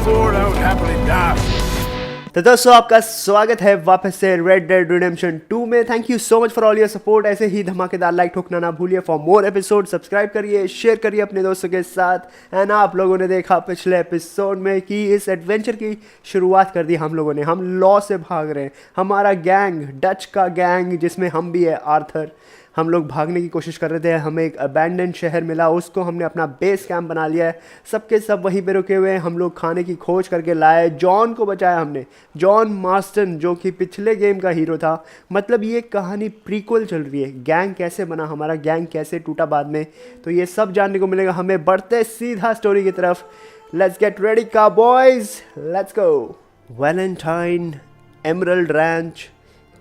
before, and I would happily die for it. तो दोस्तों आपका स्वागत है वापस से रेड डेड रिडेम्पशन 2 में। Thank you so much for all your support. ऐसे ही धमाकेदार लाइक ठोकना ना भूलिए। फॉर मोर एपिसोड सब्सक्राइब करिए, शेयर करिए अपने दोस्तों के साथ। एंड आप लोगों ने देखा पिछले एपिसोड में कि इस एडवेंचर की शुरुआत कर दी हम लोगों ने। हम लॉ से भाग रहे हैं, हमारा गैंग, डच का गैंग जिसमें हम भी है, आर्थर। हम लोग भागने की कोशिश कर रहे थे। हमें एक अबैंडन शहर मिला, उसको हमने अपना बेस कैंप बना लिया है। सबके सब वहीं पे रुके हुए हैं। हम लोग खाने की खोज करके लाए, जॉन को बचाया हमने। जॉन मार्स्टन जो कि पिछले गेम का हीरो था। मतलब ये कहानी प्रीक्वल चल रही है, गैंग कैसे बना, हमारा गैंग कैसे टूटा बाद में, तो ये सब जानने को मिलेगा हमें। बढ़ते सीधा स्टोरी की तरफ। लेट्स गेट रेडी का boys, let's go. Valentine, emerald ranch,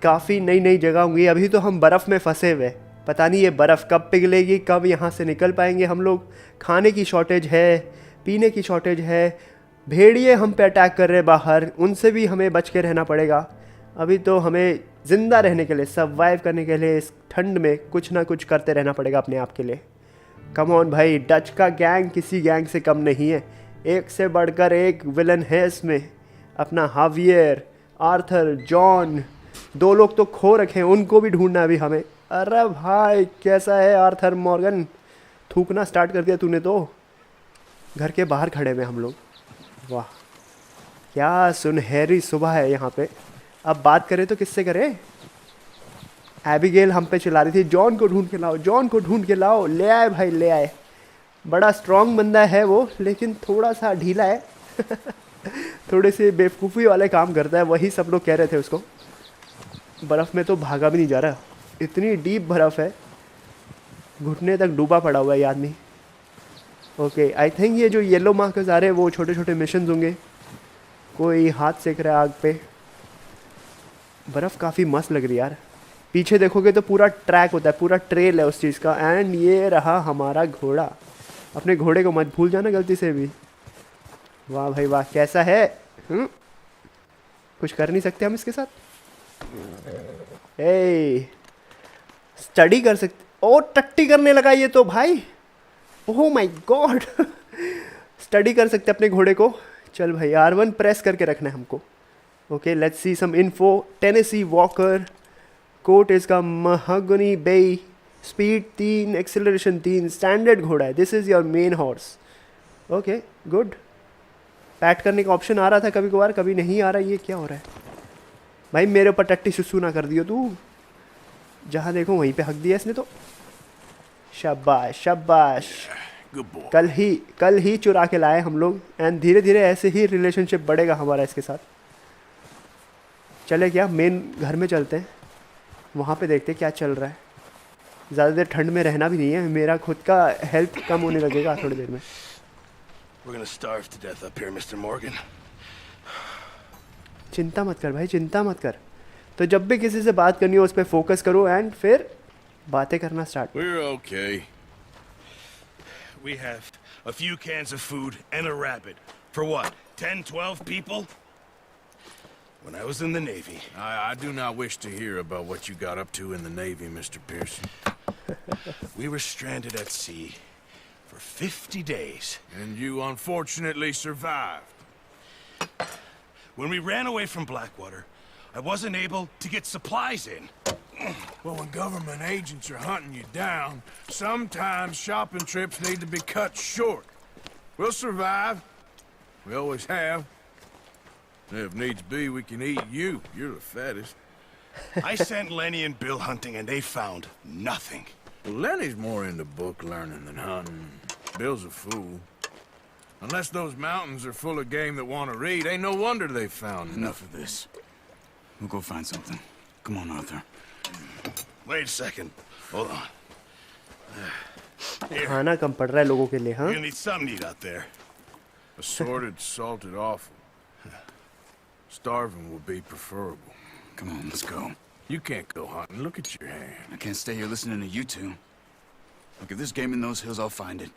काफ़ी नई नई जगह होंगी। अभी तो हम बर्फ़ में फंसे हुए, पता नहीं ये बर्फ़ कब पिघलेगी, कब यहाँ से निकल पाएंगे हम लोग। खाने की शॉर्टेज है, पीने की शॉर्टेज है, भेड़िए हम पे अटैक कर रहे हैं बाहर, उनसे भी हमें बच के रहना पड़ेगा। अभी तो हमें ज़िंदा रहने के लिए, सर्वाइव करने के लिए इस ठंड में कुछ ना कुछ करते रहना पड़ेगा अपने आप के लिए। कम ऑन भाई, डच का गैंग किसी गैंग से कम नहीं है। एक से बढ़कर एक विलन है इसमें। अपना हावियर, आर्थर, जॉन, दो लोग तो खो रखे हैं, उनको भी ढूंढना है अभी हमें। अरे भाई कैसा है आर्थर मॉर्गन, थूकना स्टार्ट कर दिया तूने तो। घर के बाहर खड़े हुए हम लोग। वाह क्या सुनहरी सुबह है यहाँ पे। अब बात करें तो किससे करें। एबिगेल हम पे चिल्ला रही थी, जॉन को ढूंढ के लाओ, जॉन को ढूंढ के लाओ। ले आए भाई, ले आए। बड़ा स्ट्रांग बंदा है वो, लेकिन थोड़ा सा ढीला है। थोड़े से बेवकूफ़ी वाले काम करता है, वही सब लोग कह रहे थे उसको। बर्फ़ में तो भागा भी नहीं जा रहा, इतनी डीप बर्फ़ है, घुटने तक डूबा पड़ा हुआ है ये आदमी। ओके, आई थिंक ये जो येलो मार्कर्स आ रहे हैं वो छोटे छोटे मिशन होंगे। कोई हाथ सेक रहा है आग पे। बर्फ़ काफ़ी मस्त लग रही है यार। पीछे देखोगे तो पूरा ट्रैक होता है, पूरा ट्रेल है उस चीज़ का। एंड ये रहा हमारा घोड़ा। अपने घोड़े को मत भूल जाना गलती से भी। वाह भाई वाह, कैसा है। कुछ कर नहीं सकते हम इसके साथ। ए स्टडी कर सकते। ओ टट्टी करने लगा ये तो भाई। Oh my God. स्टडी कर सकते अपने घोड़े को। चल भाई, R1 प्रेस करके रखना है हमको। Okay let's see some info. Tennessee Walker, coat इसका mahogany bay, speed 3, acceleration 3, standard घोड़ा है। This is your main horse. Okay good. Pat करने का ऑप्शन आ रहा था कभी कभार, कभी नहीं आ रहा। ये क्या हो रहा है भाई, मेरे ऊपर टट्टी सुसु ना कर दियो तू। जहाँ देखो वहीं पे हक दिया इसने तो। शाबाश शाबाश। कल ही चुरा के लाए हम लोग। एंड धीरे धीरे ऐसे ही रिलेशनशिप बढ़ेगा हमारा इसके साथ। चले क्या मेन घर में चलते हैं, वहाँ पे देखते क्या चल रहा है। ज़्यादा देर ठंड में रहना भी नहीं है, मेरा खुद का हेल्थ कम होने लगेगा थोड़ी देर में। We're gonna starve to death up here, Mr. Morgan. चिंता मत कर भाई, चिंता मत कर। तो जब भी किसी से बात करनी हो उस पर फोकस करो एंड फिर बातें करना start. We're okay. We have a few cans of food and a rabbit. For what? 10, 12 people? When I was in the Navy. I do not wish to hear about what you got up to in the Navy, Mr. Pearson. We were stranded at sea for 50 days. And you unfortunately survived. When we ran away from Blackwater, I wasn't able to get supplies in. Well, when government agents are hunting you down, sometimes shopping trips need to be cut short. We'll survive. We always have. If needs be, we can eat you. You're the fattest. I sent Lenny and Bill hunting, and they found nothing. Well, Lenny's more into book learning than hunting. Bill's a fool. Unless those mountains are full of game that want to read, ain't no wonder they found Enough of this. We'll go find something. Come on, Arthur. Wait a second. Hold on. Here, खाना कम पड़ रहा है लोगों के लिए। हाँ you're gonna need something to eat out there. assorted, salted offal. Starving will be preferable. Come on, let's go. You can't go hunting. Look at your hand. I can't stay here listening to you two. Look, if there's game in those hills, I'll find it.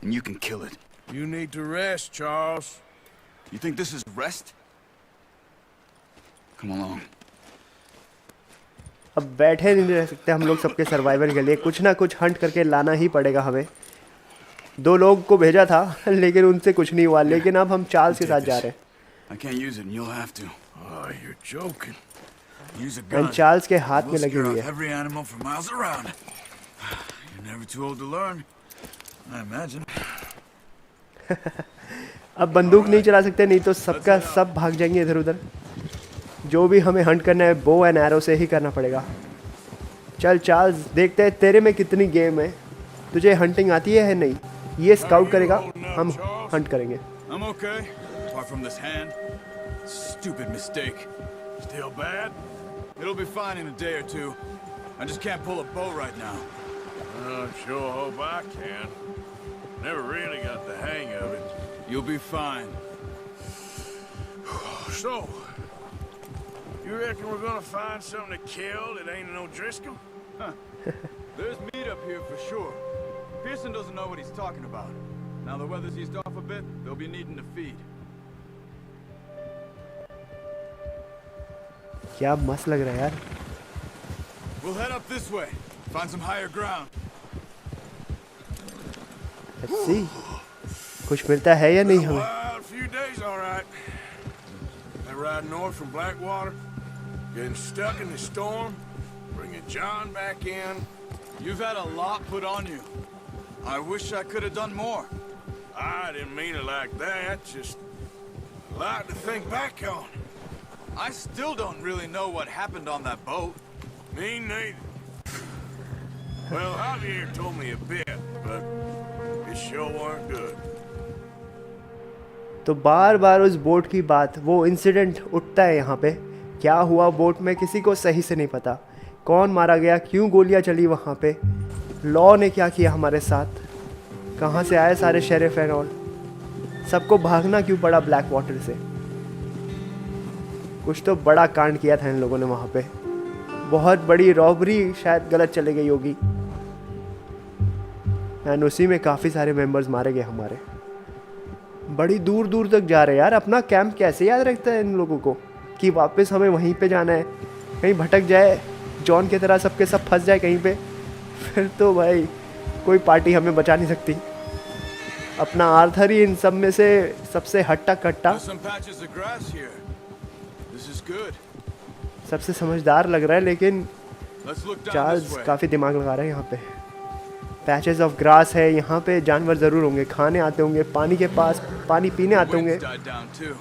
And you can kill it. You need to rest, Charles. You think this is rest? Come along. अब बैठे नहीं रह सकते हम लोग सबके survival के लिए। कुछ ना कुछ हंट करके लाना ही पड़ेगा हमें। 2 लोग को भेजा था लेकिन उनसे कुछ नहीं हुआ, लेकिन अब हम चार्ल्स के साथ जा रहे हैं। I can't use it, and you'll have to. Oh, you're joking. Use a and gun. Charles के हाथ में We'll लगी scare हुई off है। every animal for miles around. You're never too old to learn, I imagine. अब बंदूक नहीं चला सकते, नहीं तो सबका सब भाग जाएंगे इधर उधर। जो भी हमें हंट करना है बो एंड एरो से ही करना पड़ेगा। चल चार्ल्स, देखते हैं तेरे में कितनी गेम है। तुझे हंटिंग आती है नहीं? ये स्काउट करेगा, हम हंट करेंगे। I'm okay, apart from this hand. Stupid mistake. Still bad? It'll be fine in a day or two. I just can't pull a bow right now. I sure hope I can. Never really got the hang of it. You'll be fine. So, you reckon we're gonna find something to kill that ain't no Driscoll? There's meat up here for sure. Pearson doesn't know what he's talking about. Now the weather's eased off a bit, they'll be needing to feed. क्या मस्त लग रहा है यार। We'll head up this way. Find some higher ground. Let's see. कुछ मिलता है या नहीं हमें? Wild few days, all right. That ride north from Blackwater, getting stuck in the storm, bringing John back in. You've had a lot put on you. I wish I could have done more. I didn't mean it like that. Just a lot to think back on. I still don't really know what happened on that boat. Me neither. Well, Javier told me a bit, but it sure weren't good. तो बार बार उस boat की बात, वो incident उठता है यहाँ पे। क्या हुआ बोट में किसी को सही से नहीं पता। कौन मारा गया, क्यों गोलियाँ चली वहाँ पे, लॉ ने क्या किया हमारे साथ, कहाँ से आए सारे शेरिफ एंड ऑल, सबको भागना क्यों पड़ा ब्लैक वाटर से। कुछ तो बड़ा कांड किया था इन लोगों ने वहाँ पे। बहुत बड़ी रॉबरी शायद गलत चली गई होगी एंड उसी में काफ़ी सारे मेंबर्स मारे गए हमारे। बड़ी दूर दूर तक जा रहे हैं यार। अपना कैंप कैसे याद रखता है इन लोगों को कि वापस हमें वहीं पे जाना है। कहीं भटक जाए जॉन की तरह, सबके सब फंस जाए कहीं पे, फिर तो भाई कोई पार्टी हमें बचा नहीं सकती। अपना आर्थर ही इन सब में से सबसे हट्टा कट्टा, There's some patches of grass here. This is good. सबसे समझदार लग रहा है, लेकिन Let's look down this Charles way. काफ़ी दिमाग लगा रहा है यहाँ पे। पैचेस ऑफ ग्रास है यहाँ पे, जानवर ज़रूर होंगे, खाने आते होंगे, पानी के पास पानी पीने आते होंगे। Wind's died down too.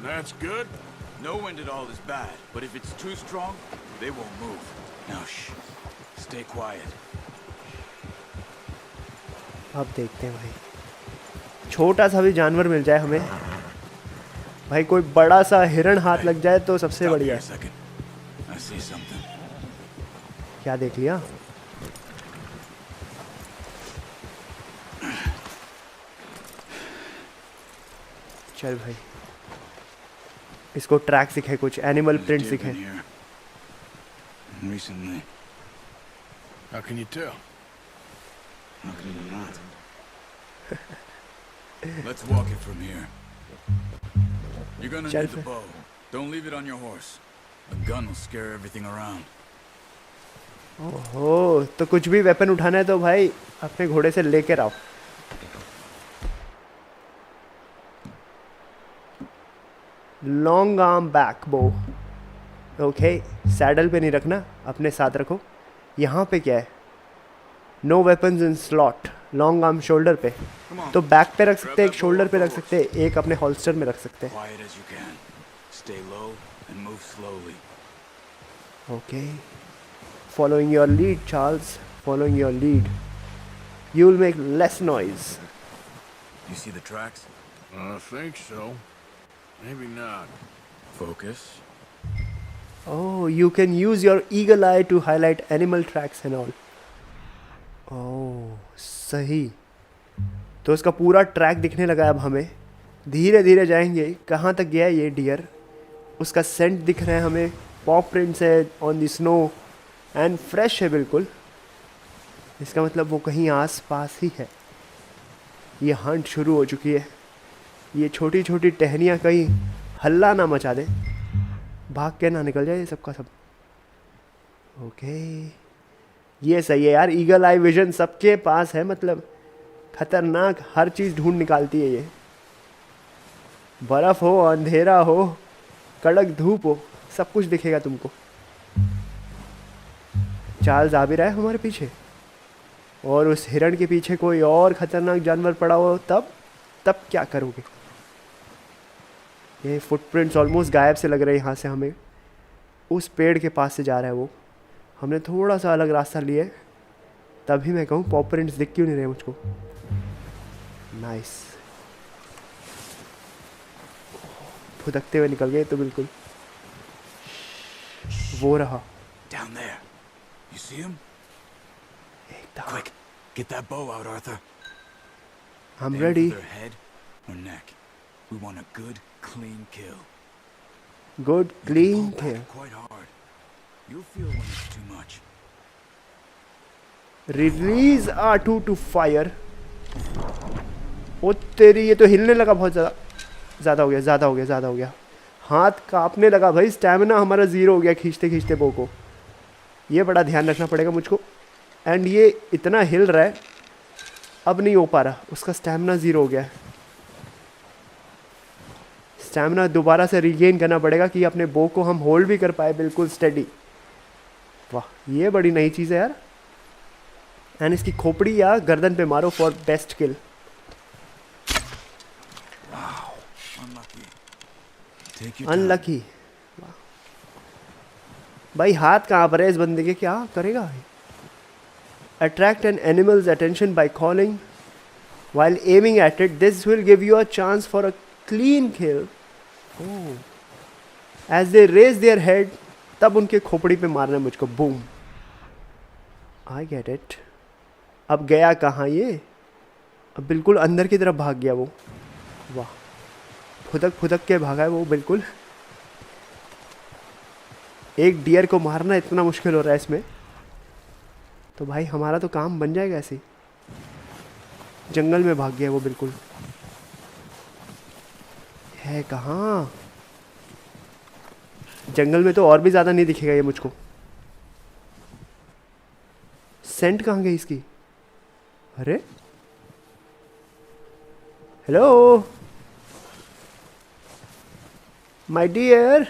That's good. No wind at all is bad, but if it's too strong, they won't move. Now shh. Stay quiet. अब देखते हैं भाई, छोटा सा भी जानवर मिल जाए हमें भाई, कोई बड़ा सा हिरण हाथ लग जाए तो सबसे Stop बढ़िया here a है। second. I see something. क्या देख लिया? चल भाई, इसको ट्रैक दिखे, कुछ एनिमल There's प्रिंट deer दिखे। been here. Recently. How can you tell? How can you not? Let's walk it from here. You're gonna Chal need the फिर। bow. Don't leave it on your horse. A gun will scare everything around. ओहो, तो कुछ भी weapon उठाना है तो भाई अपने घोड़े से लेकर आओ। लॉन्ग आर्म बैक बो, ओके, सैडल पे नहीं रखना, अपने साथ रखो। यहाँ पे क्या है? No weapons in slot, long arm shoulder पे, Come on. तो बैक पे रख सकते हैं, एक शोल्डर पे रख सकते हैं, एक अपने हॉल्स्टर में रख सकते हैं। Quiet as you can. Stay low and move slowly. Okay, following your lead Charles, following your lead, you will make less noise. You see the tracks? I think so. Maybe not. Focus. Oh, you can use your eagle eye to highlight animal tracks and all. Oh, सही। तो इसका पूरा track दिखने लगा है अब हमें। धीरे धीरे जाएंगे। कहाँ तक गया है ये डियर? उसका सेंट दिख रहा है हमें, पॉ प्रिंट्स है on the snow and fresh है बिल्कुल। इसका मतलब वो कहीं आस पास ही है। ये हंट शुरू हो चुकी है। ये छोटी छोटी टहनियाँ कहीं हल्ला ना मचा दे, भाग के ना निकल जाए ये सबका सब। ओके, ये सही है यार, ईगल आई विजन सबके पास है, मतलब खतरनाक हर चीज़ ढूंढ निकालती है ये। बर्फ़ हो, अंधेरा हो, कड़क धूप हो, सब कुछ दिखेगा तुमको। चार्ल्स आ भी रहा है हमारे पीछे, और उस हिरण के पीछे कोई और खतरनाक जानवर पड़ा हो, तब क्या करोगे? ये फुटप्रिंट्स ऑलमोस्ट गायब से लग रहे हैं यहाँ से। हमें उस पेड़ के पास से जा रहा है वो। हमने थोड़ा सा अलग रास्ता लिया है, तभी मैं कहूँ पॉ प्रिंट्स दिख क्यों नहीं रहे मुझको। नाइस, फुदकते हुए निकल गए तो बिल्कुल। वो रहा Down there. You see him? एकदम। Quick, get that bow out, Arthur. I'm Aim ready. for their head or neck. We want a good, clean kill. Good You can clean pull kill. back quite hard. You'll feel when it's too much. Release R2 to fire. ओ तेरी, ये तो हिलने लगा बहुत ज़्यादा हो गया। हाथ कांपने लगा भाई। स्टैमिना हमारा 0 हो गया खींचते खींचते बो को। ये बड़ा ध्यान रखना पड़ेगा मुझको। एंड ये इतना हिल रहा है, अब नहीं हो पा रहा। उसका स्टैमिना 0 हो गया है। स्टैमिना दोबारा से रीगेन करना पड़ेगा कि अपने बो को हम होल्ड भी कर पाए बिल्कुल स्टेडी। वाह, ये बड़ी नई चीज़ है यार। एंड इसकी खोपड़ी या गर्दन पे मारो फॉर बेस्ट किल। अनलकी। भाई हाथ कहाँ पर है इस बंदे के? क्या करेगा? Attract an animal's attention by calling while aiming at it. This will give you a chance for a clean kill. Oh. As they raise their head, तब उनके खोपड़ी पे मारना है मुझको। बूम। I get it. अब गया कहाँ ये? अब बिल्कुल अंदर की तरफ भाग गया वो। वाह, फुदक के भागा है वो बिल्कुल। एक डियर को मारना इतना मुश्किल हो रहा है इसमें, तो भाई हमारा तो काम बन जाएगा ऐसे ही। जंगल में भाग गया वो बिल्कुल। है कहाँ? जंगल में तो और भी ज़्यादा नहीं दिखेगा ये मुझको। सेंट कहाँ गई इसकी? अरे hello my dear,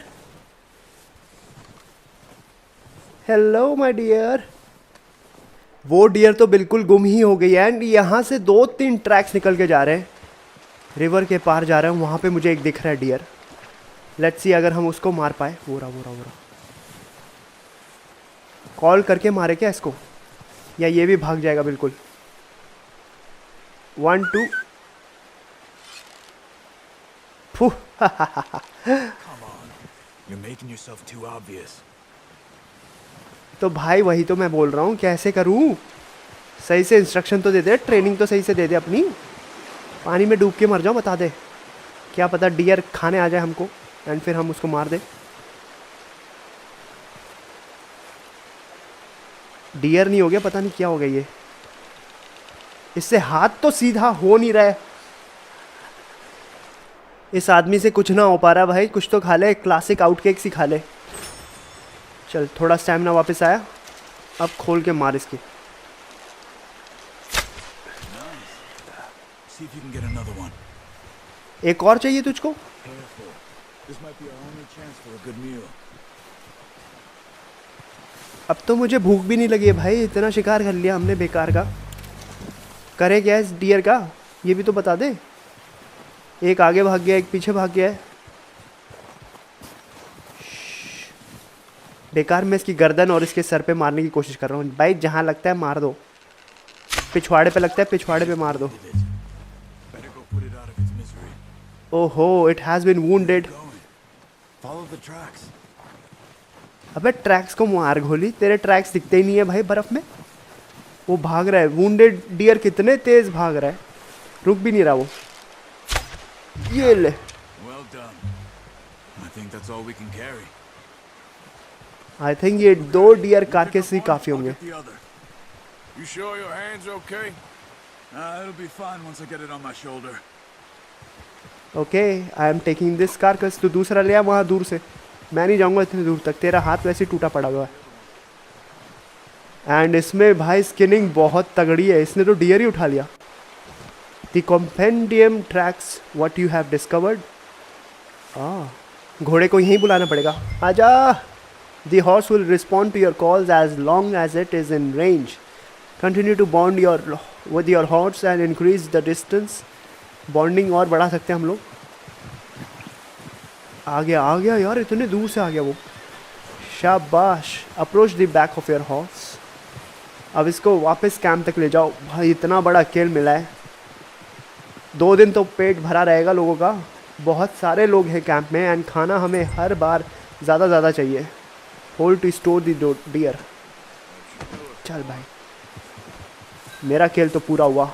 hello my dear. वो डियर तो बिल्कुल गुम ही हो गई है। एंड यहाँ से 2-3 ट्रैक्स निकल के जा रहे हैं, रिवर के पार जा रहे हैं। वहाँ पे मुझे एक दिख रहा है डियर। लेट्स सी अगर हम उसको मार पाए। वो रहा। कॉल करके मारे क्या इसको, या ये भी भाग जाएगा बिल्कुल? 1 2 फू। Come on. You're making yourself too obvious. तो भाई वही तो मैं बोल रहा हूँ, कैसे करूँ? सही से इंस्ट्रक्शन तो दे दे, ट्रेनिंग तो सही से दे दे अपनी। पानी में डूब के मर जाओ, बता दे। क्या पता डियर खाने आ जाए हमको एंड फिर हम उसको मार दे। डियर नहीं हो गया, पता नहीं क्या हो गया ये। इससे हाथ तो सीधा हो नहीं रहा है। इस आदमी से कुछ ना हो पा रहा भाई। कुछ तो खा ले, क्लासिक आउटकेक्स ही खा ले। चल, थोड़ा स्टैमिना वापस आया। अब खोल के मार इसकी। See if you can get another one. एक और चाहिए तुझको? Careful. This might be our only chance for a good meal. अब तो मुझे भूख भी नहीं लगी है भाई। इतना शिकार कर लिया हमने बेकार का। करे क्या इस डियर का, ये भी तो बता दे। एक आगे भाग गया, एक पीछे भाग गया है। बेकार में इसकी गर्दन और इसके सर पे मारने की कोशिश कर रहा हूँ भाई। जहाँ लगता है मार दो। पिछवाड़े पे लगता है, पिछवाड़े पे मार दो। Better go put it out of its misery. ओहो, it has been wounded. Going. Follow the tracks. अबे ट्रैक्स को मार गोली, तेरे ट्रैक्स दिखते ही नहीं है भाई बर्फ में। वो भाग रहा है। वुंडेड डियर कितने तेज भाग रहा है, रुक भी नहीं रहा वो। ये ले। Well done. I think that's all we can carry. I think ये 2 डियर कार्केस ही काफ़ी I'll होंगे। get the other. You sure your hand's okay? It'll be fine once I get it on my shoulder. Okay, I am taking this carcass. तो दूसरा ले आ वहाँ दूर से। मैं नहीं जाऊँगा इतनी दूर तक, तेरा हाथ वैसे ही टूटा पड़ा हुआ है। एंड इसमें भाई स्किनिंग बहुत तगड़ी है। इसने तो डियर ही उठा लिया। The compendium tracks what you have discovered. घोड़े को यहीं बुलाना पड़ेगा। आजा। The horse will respond to your calls as long as it is in range. Continue to bond your with your horse and increase the distance. Bonding और बढ़ा सकते हैं हम लोग। आ गया यार, इतने दूर से आ गया वो। शाबाश। Approach the back of your horse. अब इसको वापस कैंप तक ले जाओ। भाई इतना बड़ा किल मिला है, 2 दिन तो पेट भरा रहेगा लोगों का। बहुत सारे लोग हैं कैंप में एंड खाना हमें हर बार ज़्यादा चाहिए। Hold to store the deer. चल भाई, मेरा खेल तो पूरा हुआ।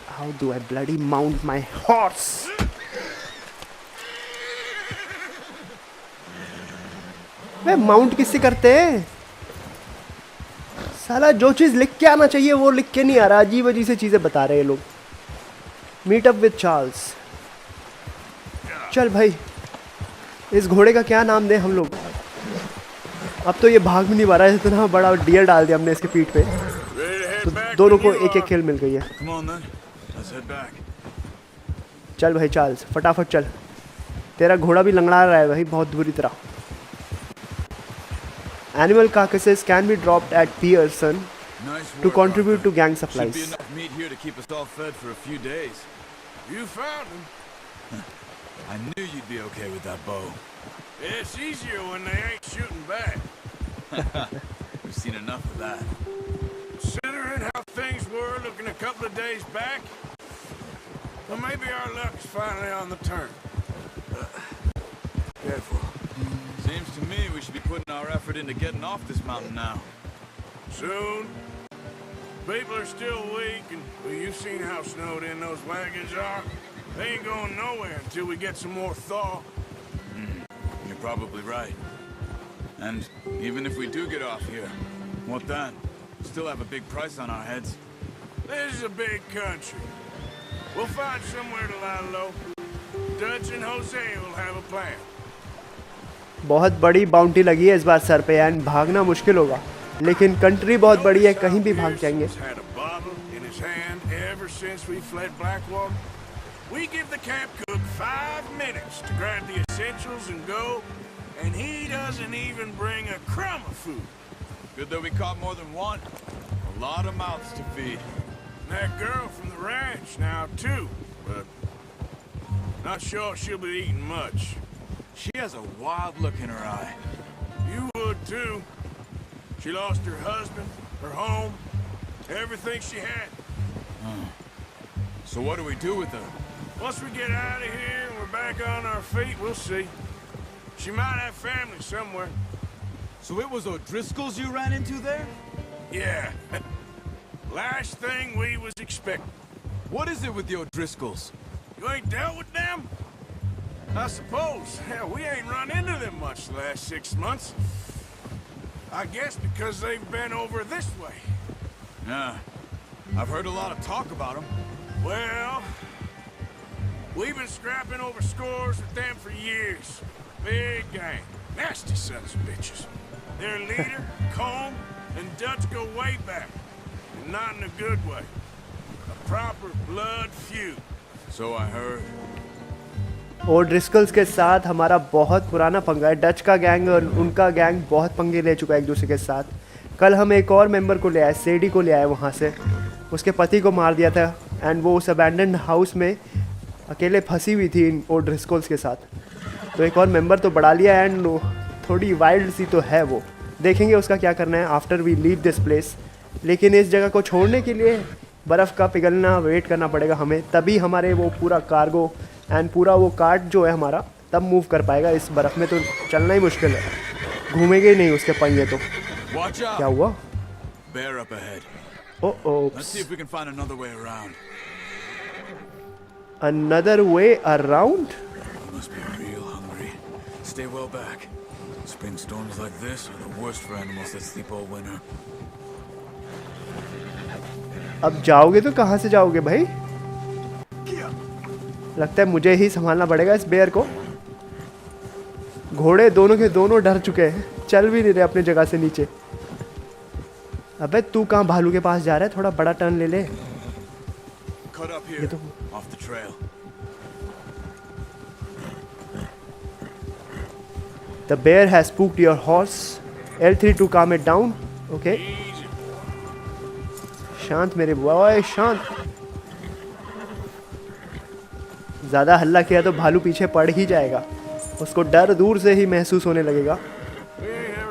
How do I bloody mount my horse. वे माउंट किससे करते हैं? साला जो चीज़ लिख के आना चाहिए वो लिख के नहीं आ रहा। अजीब अजीब से चीज़ें बता रहे हैं लोग। Meet up with Charles. चल भाई, इस घोड़े का क्या नाम दें हम लोग? अब तो ये भाग भी नहीं पा रहा है, इतना बड़ा डियर डाल दिया हमने इसके पीठ पे। तो दोनों को एक खेल मिल गई है। चल भाई चार्ल्स, फटाफट चल। तेरा घोड़ा भी लंगड़ा रहा है भाई बहुत बुरी तरह। Animal carcasses can be dropped at Pearson to contribute to gang supplies. Should be enough meat here to keep us all fed for a few days. You found him. I knew you'd be okay with that bow. It's easier when they ain't shooting back. We've seen enough of that. Considering how things were looking a couple of days back, well, maybe our luck is finally on the turn. Careful. Seems to me we should be putting our effort into getting off this mountain now. Soon. People are still weak, and well, you've seen how snowed in those wagons are. They ain't going nowhere until we get some more thaw. You're probably right. And even if we do get off here, what then? We still have a big price on our heads. This is a big country. We'll find somewhere to lie low. Dutch and Jose will have a plan. बहुत बड़ी bounty लगी है इस बार sir पे and भागना मुश्किल होगा, लेकिन कंट्री बहुत बड़ी है, कहीं भी भाग जाएंगे। We give the camp cook 5 minutes to grab the essentials and go, and he doesn't even bring a crumb of food. Good that we caught more than one. A lot of mouths to feed. And that girl from the ranch now too, but not sure she'll be eating much. She has a wild look in her eye. You would too. She lost her husband, her home, everything she had. So what do we do with her? Once we get out of here and we're back on our feet, we'll see. She might have family somewhere. So it was O'Driscolls you ran into there? Yeah. Last thing we was expecting. What is it with the O'Driscolls? You ain't dealt with them? I suppose. Hell, we ain't run into them much the last 6 months. I guess because they've been over this way. Yeah. I've heard a lot of talk about them. Well, we've been scrapping over scores with them for years. Big gang. Nasty sons of bitches. Their leader, Combe, and Dutch go way back. And not in a good way. A proper blood feud. So I heard. और ड्रिस्कल्स के साथ हमारा बहुत पुराना पंगा है। Dutch का gang और उनका गैंग बहुत पंगे ले चुका है एक दूसरे के साथ। कल हम एक और मेंबर को ले आए, सेडी को ले आए वहाँ से। उसके पति को मार दिया था एंड वो उस अबैंडन्ड हाउस में अकेले फंसी हुई थी इन और ड्रिस्कल्स के साथ। तो एक और मेंबर तो बढ़ा लिया एंड थोड़ी वाइल्ड सी तो है वो। देखेंगे उसका क्या करना है after we leave this place. लेकिन इस जगह को छोड़ने के लिए बर्फ़ का पिघलना वेट करना पड़ेगा हमें, तभी हमारे वो पूरा कार्गो एंड पूरा वो कार्ट जो है हमारा तब मूव कर पाएगा। इस बर्फ़ में तो चलना ही मुश्किल है, घूमेंगे ही नहीं उसके पहिए तो। क्या हुआ? Bear up ahead. Oh, Let's see if we can find another way around. Another way around? You must be real hungry. Stay well back. Spring storms like this are the worst for animals that sleep all winter. अब जाओगे तो कहाँ से जाओगे भाई? लगता है मुझे ही संभालना पड़ेगा इस बेयर को। घोड़े दोनों के दोनों डर चुके हैं, चल भी नहीं रहे अपनी जगह से नीचे। अबे तू कहाँ भालू के पास जा रहा है? थोड़ा बड़ा टर्न ले ले। Cut up ये here, तो off the trail. The bear has spooked your horse. L3 to calm it down. Okay. शांत मेरे बॉय, शांत। ज़्यादा हल्ला किया तो भालू पीछे पड़ ही जाएगा। उसको डर दूर से ही महसूस होने लगेगा।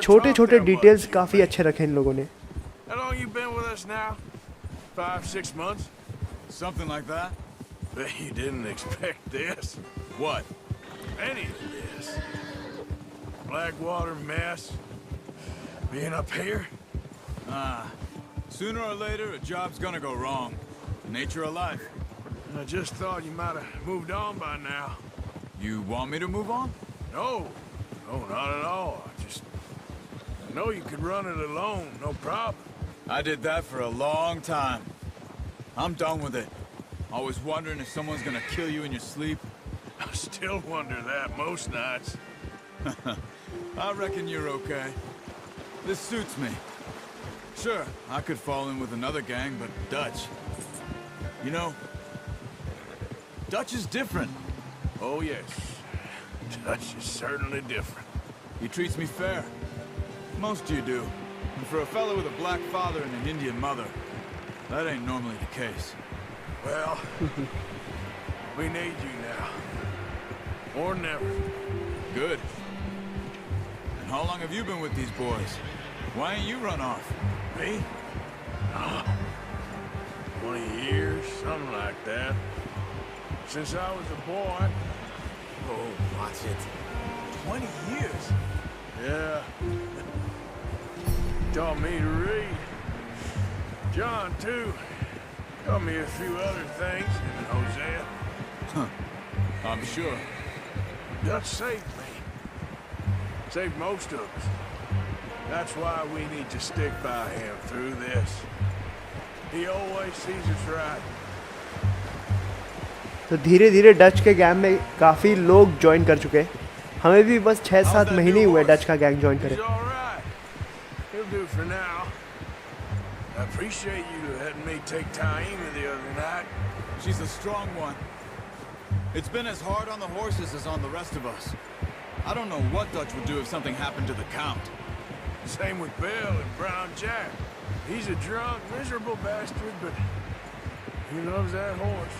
छोटे छोटे डिटेल्स काफ़ी अच्छे रखे इन लोगों ने। How long you been with us now? 5, 6 months? Something like that? Bet you didn't expect this. What? Any of this. Blackwater mess. Being up here? Sooner or later, a job's gonna go wrong. Nature of life. I just thought you might have moved on by now. You want me to move on? No. No, not at all. I know you could run it alone, no problem. I did that for a long time. I'm done with it. Always wondering if someone's gonna kill you in your sleep. I still wonder that most nights. I reckon you're okay. This suits me. Sure, I could fall in with another gang, but Dutch... You know, Dutch is different. Oh, yes. Dutch is certainly different. He treats me fair. Most you do. And for a fellow with a black father and an Indian mother, that ain't normally the case. Well, we need you now. Or never. Good. And how long have you been with these boys? Why ain't you run off? Me? Oh, 20 years, something like that. Since I was a boy. Oh, watch it. 20 years? Yeah. Taught me to read. John, too. Taught me a few other things, and Hosea. I'm sure. Dutch saved me. Saved most of us. That's why we need to stick by him through this. He always sees us right. तो धीरे धीरे Dutch के gang में काफ़ी लोग join कर चुके हैं। हमें भी बस 6-7 महीने ही हुए डच का गैंग ज्वाइन करे। He's all right. He'll do for now. I appreciate you letting me take Taima the other night. She's a strong one. It's been as hard on the horses as on the rest of us. I don't know what Dutch would do if something happened to the Count. Same with Bill and Brown Jack. He's a drunk, miserable bastard, but he loves that horse.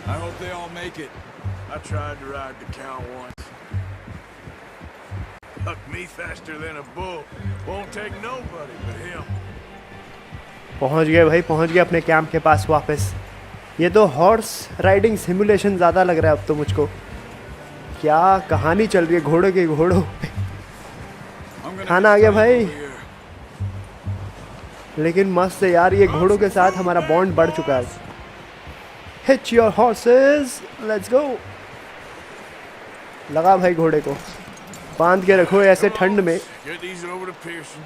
I hope they all make it. I tried to ride the Count once. Hucked me faster than a bull. Won't take nobody but him. पहुंच गए भाई, पहुंच गए अपने camp के पास वापस। ये तो हॉर्स राइडिंग सिमुलेशन ज़्यादा लग रहा है अब तो मुझको। क्या कहानी चल रही है घोड़े के घोड़ों पे। खाना आ गया भाई। लेकिन मस्त है यार, ये घोड़ों के साथ हमारा बॉन्ड बढ़ चुका है। Hitch your horses, let's go. लगा भाई घोड़े को, बांध के रखो ऐसे ठंड में। Get these over to Pearson.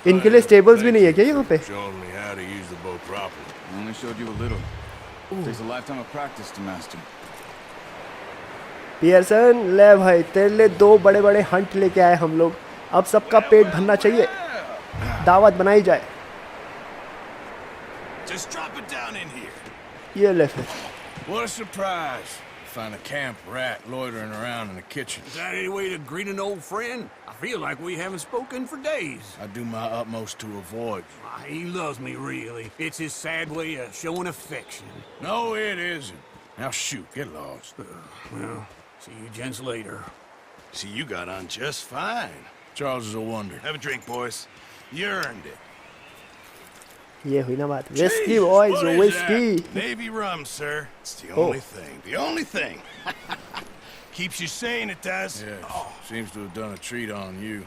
इनके लिए स्टेबल्स भी नहीं है क्या यहाँ पे? Showing me how to use the bow properly. I only showed you a little. Takes a lifetime of practice to master. Pearson ले भाई, तेरे लिए 2 बड़े बड़े हंट लेके आए हम लोग। अब सबका पेट भरना चाहिए, दावत बनाई जाए। Just drop it down in here. ये ले फिर। What a surprise. Find a camp rat loitering around in the kitchen. Is that any way to greet an old friend? I feel like we haven't spoken for days. I do my utmost to avoid. He loves me, really. It's his sad way of showing affection. No, it isn't. Now shoot, get lost. Well, see you gents later. See, you got on just fine. Charles is a wonder. Have a drink, boys. You earned it. ये हुई ना बात। Whisky Jesus, boys, what is whisky. that? Navy rum, sir. It's the Oh. only thing. The only thing. Keeps you sane, it does. Yes, seems to have done a treat on you.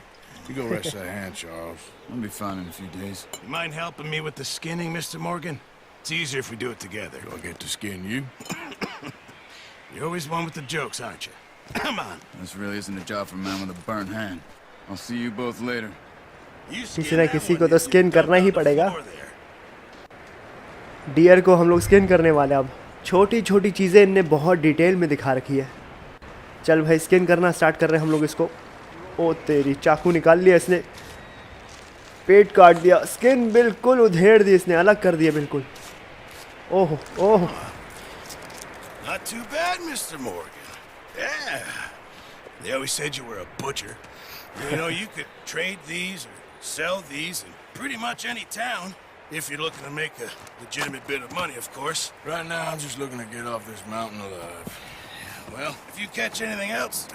You go rest that hand, Charles. I'll be fine in a few days. You mind helping me with the skinning, Mr. Morgan? It's easier if we do it together. Do I get to skin you? You're always one with the jokes, aren't you? Come on. This really isn't a job for a man with a burnt hand. I'll see you both later. You किसी skin ना that किसी one, को तो didn't you? skin करना ही Dump on the पड़ेगा। floor there. Dear को हम लोग स्किन करने वाले हैं अब। छोटी छोटी चीज़ें इनने बहुत डिटेल में दिखा रखी है। चल भाई स्किन करना स्टार्ट कर रहे हैं हम लोग इसको। ओ तेरी, चाकू निकाल लिया इसने। पेट काट दिया, स्किन बिल्कुल उधेड़ दी इसने, अलग कर दिया बिल्कुल। ओह ओह, Not too bad, Mr. Morgan. Yeah. They always said you were a butcher. You know, you could trade these or sell these in pretty much any town if you're looking to make a legitimate bit of money, of course. Right now, I'm just looking to get off this mountain alive. Well, if you catch anything else,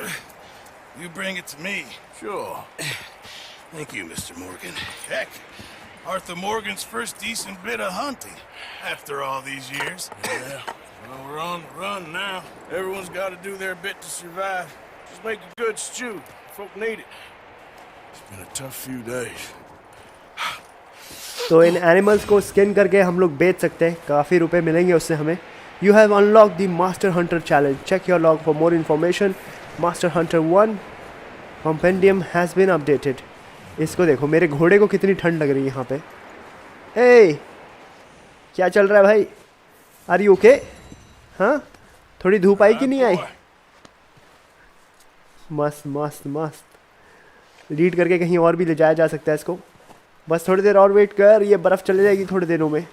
you bring it to me. Sure. Thank you, Mr. Morgan. Heck, Arthur Morgan's first decent bit of hunting after all these years. Yeah. Well, we're on the run now. Everyone's got to do their bit to survive. Just make a good stew. Folk need it. It's been a tough few days. तो इन animals को skin करके हम लोग बेच सकते हैं, काफ़ी रुपए मिलेंगे उससे हमें। You have unlock the master hunter challenge, check your log for more information. Master hunter 1 compendium has been updated. इसको देखो, मेरे घोड़े को कितनी ठंड लग रही है यहाँ पे। ए, क्या चल रहा है भाई? Are you okay? हाँ, थोड़ी धूप आई कि नहीं आई? मस्त मस्त मस्त। लीड करके कहीं और भी ले जाया जा सकता है इसको। बस थोड़ी देर और वेट कर, ये बर्फ़ चले जाएगी थोड़े दिनों में।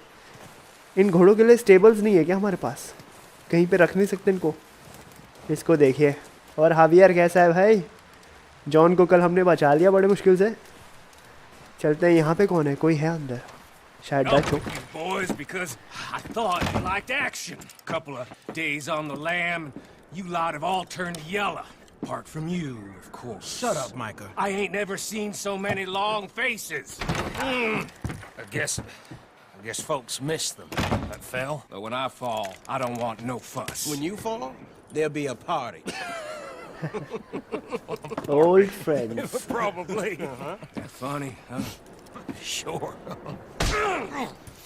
इन घोड़ों के लिए स्टेबल्स नहीं है क्या हमारे पास? कहीं पे रख नहीं सकते इनको? इसको देखिए। और हावियर कैसा है भाई? जॉन को कल हमने बचा लिया बड़े मुश्किल से। चलते हैं, यहाँ पे कौन है? कोई है अंदर, शायद डच हो। Boys, because I thought you liked action. Couple of days on the lam, and you lot have all turned yellow. Apart from you, of course. Shut up, Micah. I ain't never seen so many long faces. I guess folks miss them. That fell. But when I fall, I don't want no fuss. When you fall, there'll be a party. Old friends. Probably. Funny, huh? Sure.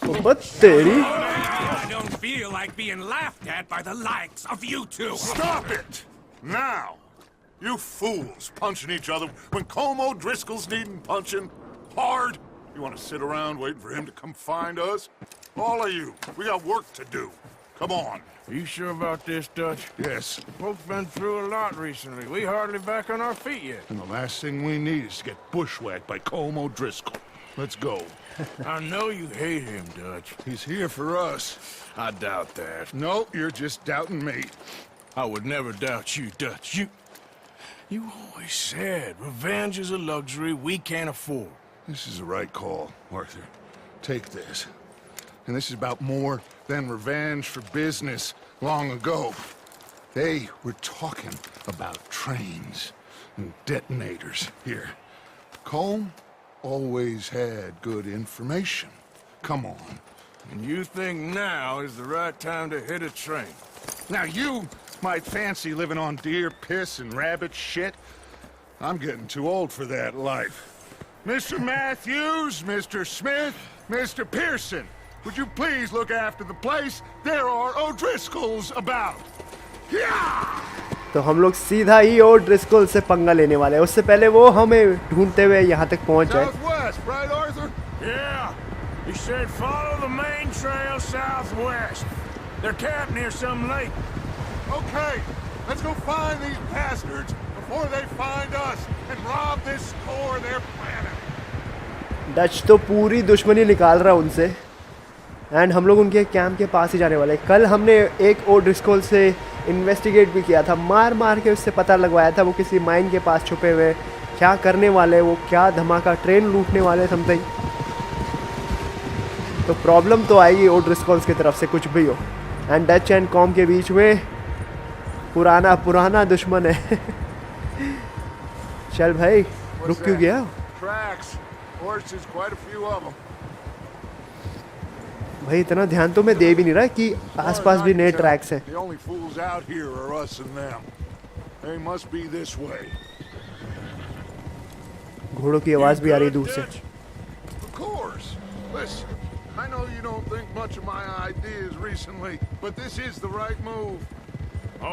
बस तेरी। I don't feel like being laughed at by the likes of you two. Stop it! Now! You fools punching each other when Colm O'Driscoll's needing punching hard. You want to sit around waiting for him to come find us? All of you, we got work to do. Come on. Are you sure about this, Dutch? Yes. Folks been through a lot recently. We hardly back on our feet yet. And the last thing we need is to get bushwhacked by Colm O'Driscoll. Let's go. I know you hate him, Dutch. He's here for us. I doubt that. No, you're just doubting me. I would never doubt you, Dutch. You always said revenge is a luxury we can't afford. This is the right call, Arthur. Take this. And this is about more than revenge for business long ago. They were talking about trains and detonators here. Colm always had good information. Come on. And you think now is the right time to hit a train? Now you might fancy living on deer piss and rabbit shit. I'm getting too old for that life. Mr. Matthews, Mr. Smith, Mr. Pearson, would you please look after the place? There are O'Driscolls about. Yeah! तो हम लोग सीधा ही ओड्रिस्कोल से पंगा लेने वाले हैं। उससे पहले वो हमें ढूंढते हुए यहाँ तक पहुँच जाए। Southwest, right, Arthur? Yeah. He said follow the main trail southwest. They're camped near some lake. Okay, let's go find these bastards before they find us and rob this store of their planet. Dutch तो पूरी दुश्मनी निकाल रहा है उनसे, and हम लोग उनके कैंप के पास ही जाने वाले हैं। कल हमने एक ओड्रिस्कोल से इन्वेस्टिगेट भी किया था, मार मार के उससे पता लगवाया था वो किसी माइन के पास छुपे हुए क्या करने वाले, वो क्या धमाका, ट्रेन लूटने वाले समथिंग। तो प्रॉब्लम तो आएगी ओड्रिस्कोल्स की तरफ से कुछ भी हो। एंड डच एंड कॉम के बीच में पुराना दुश्मन है। चल भाई, रुक क्यों गया? Tracks. Horses, quite a few of them. भाई इतना ध्यान तो मैं दे भी नहीं रहा कि आसपास भी नए ट्रैक्स हैं। The only fools out here are us and them. They must be this way. घोड़ों की आवाज भी आ रही है दूर से। Of course. Listen, I know you don't think much of my ideas recently, but this is the right move.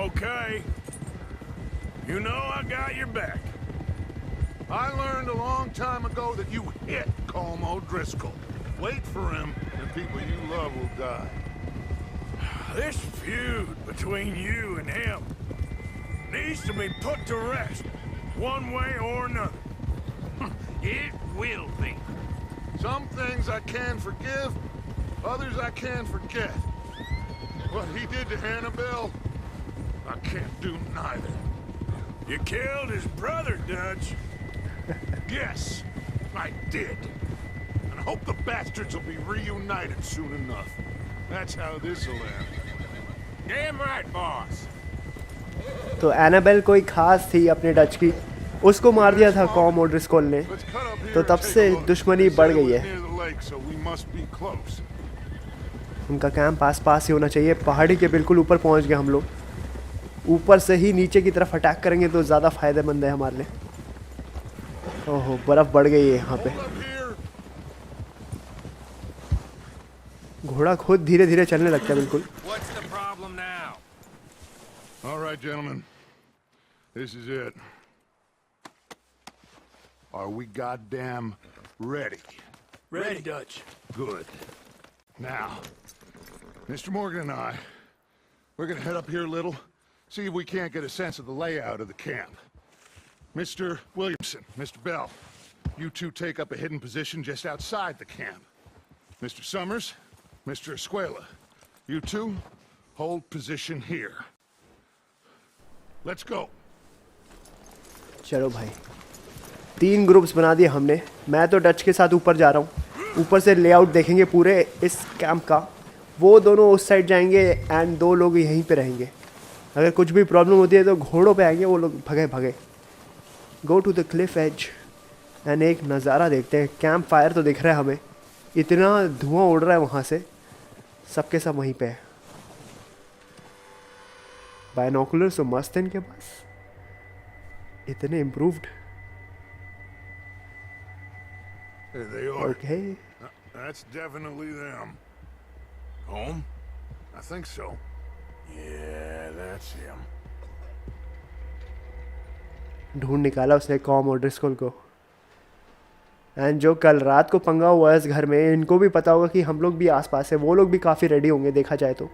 Okay. You know I got your back. I learned a long time ago that you hit Colm O'Driscoll. Wait for him, and people you love will die. This feud between you and him needs to be put to rest, one way or another. It will be. Some things I can forgive, others I can't forget. What he did to Annabelle, I can't do neither. You killed his brother, Dutch. Yes, I did. And I hope the bastards will be reunited soon enough. That's how this'll end. Damn right, boss. तो Annabelle कोई खास थी अपने Dutch की, उसको मार दिया था कॉम ओड्रिस्कोल ने, Let's cut up here तो and तब take से a look. दुश्मनी They बढ़ said it गई was है। near the lake, so we must be close. उनका कैंप पास ही होना चाहिए, पहाड़ी के बिल्कुल ऊपर पहुंच गए हम लोग। ऊपर से ही नीचे की तरफ अटैक करेंगे तो ज़्यादा फायदेमंद है हमारे लिए। ओहो, बर्फ़ बढ़ गई है यहाँ पे। Hold up here. घोड़ा खुद धीरे धीरे चलने लगता है बिल्कुल। What's the problem now? All right, gentlemen. This is it. Are we goddamn ready? Ready, Dutch. Good. Now, Mr. Morgan and I, we're gonna head up here a little, see if we can't get a sense of the layout of the camp. Mr. Williamson, Mr. Bell, you two take up a hidden position just outside the camp. Mr. Summers, Mr. Escuela, you two hold position here. Let's go. चलो भाई, 3 groups बना दिए हमने। मैं तो Dutch के साथ ऊपर जा रहा हूँ, ऊपर से लेआउट देखेंगे पूरे इस कैंप का। वो दोनों उस साइड जाएंगे एंड 2 लोग यहीं पे रहेंगे। अगर कुछ भी प्रॉब्लम होती है तो घोड़ों पे आएंगे वो लोग, भगे भगे। Go to the cliff edge and एक नज़ारा देखते हैं। कैंप फायर तो दिख रहा है हमें, इतना धुआं उड़ रहा है वहाँ से, सबके सब वहीं पे है। बायनोकुलर्स तो मस्त है इनके पास, इतने improved. There they are. Okay, That's definitely them. Home? I think so. Yeah, that's him. ढूंढ निकाला उसने कॉम और ड्रिस्कोल को। एंड जो कल रात को पंगा हुआ है इस घर में, इनको भी पता होगा कि हम लोग भी आसपास है। वो लोग भी काफ़ी रेडी होंगे देखा जाए तो।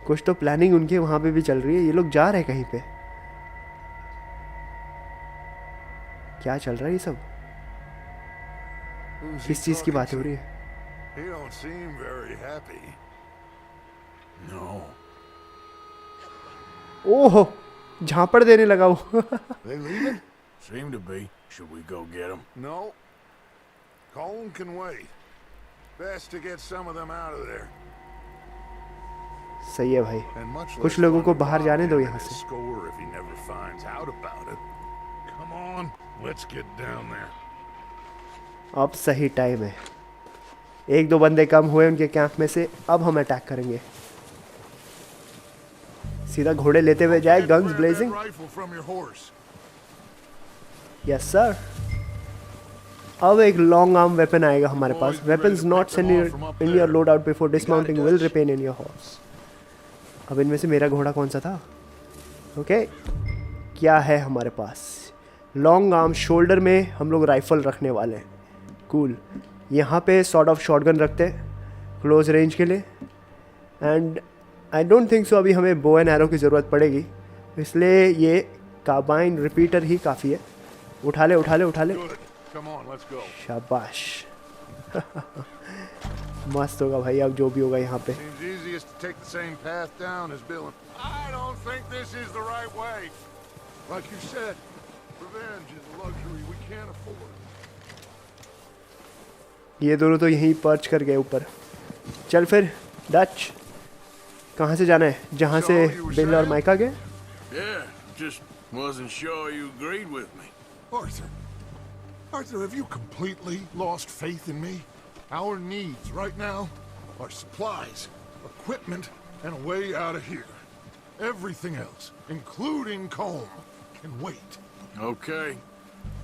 कुछ तो प्लानिंग उनके वहाँ पे भी चल रही है। ये लोग जा रहे हैं कहीं पे, क्या चल रहा है ये सब? Who's he किस चीज़ की talking बात हो to? रही है? He don't seem very happy. No. ओह, झापड़ देने लगा वो। They leaving? Seem to be. Should we go get him? No. Colin can wait. Best to get some of them out of there. सही है भाई, And much कुछ less लोगों fun को to बाहर rob जाने him दो and यहाँ his से। score if he never finds out about it. Come on, let's get down there. अब सही टाइम है। 1-2 बंदे कम हुए उनके कैंप में से, अब हम अटैक करेंगे। सीधा घोड़े लेते हुए जाए, guns Grab blazing. that rifle from your horse. Yes sir. अब एक लॉन्ग आर्म वेपन आएगा हमारे पास। Weapons not send in your loadout before dismounting will ripen in your horse. अब इनमें से मेरा घोड़ा कौन सा था? ओके, क्या है हमारे पास? लॉन्ग आर्म, शोल्डर में हम लोग राइफल रखने वाले हैं। कूल। यहाँ पे सॉर्ट ऑफ शॉटगन रखते हैं क्लोज रेंज के लिए। And I don't think so अभी हमें बो एंड एरो की ज़रूरत पड़ेगी, इसलिए ये कार्बाइन रिपीटर ही काफ़ी है। उठा ले उठा ले उठा ले। Good. Come on, let's go. शाबाश। मस्त होगा भाई अब जो भी होगा यहाँ पे। Seems easiest to take the same path down as Bill. I don't think this is the right way. Like you said, revenge is a luxury we can't afford. ये दोनों तो यहीं पर्च कर गए ऊपर। चल फिर डच, कहाँ से जाना है? जहाँ से बिल और माइका गए? Yeah, just wasn't sure you agreed with me. Arthur. Arthur, have you completely lost faith in me? Our needs right now are supplies, equipment, and a way out of here. Everything else, including Colm, can wait. Okay.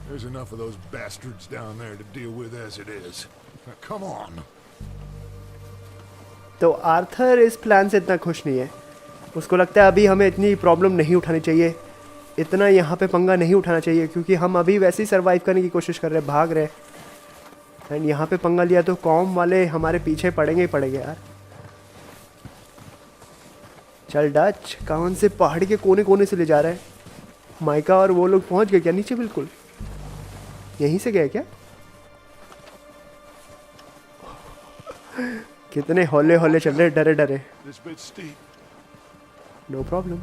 There's enough of those bastards down there to deal with as it is. Now, come on. तो Arthur इस plan से इतना खुश नहीं है। उसको लगता है अभी हमें इतनी प्रॉब्लम नहीं उठानी चाहिए, इतना यहाँ पे पंगा नहीं उठाना चाहिए, क्योंकि हम अभी वैसे ही सर्वाइव करने की कोशिश कर रहे हैं, भाग रहे हैं। एंड यहाँ पे पंगा लिया तो कॉम वाले हमारे पीछे पड़ेंगे ही पड़ेंगे यार। चल डच, कौन से पहाड़ी के कोने कोने से ले जा रहा है? माइका और वो लोग पहुँच गए क्या नीचे? बिल्कुल यहीं से गए क्या? कितने हौले हौले चल रहे, डरे डरे। This bit's steep. No problem.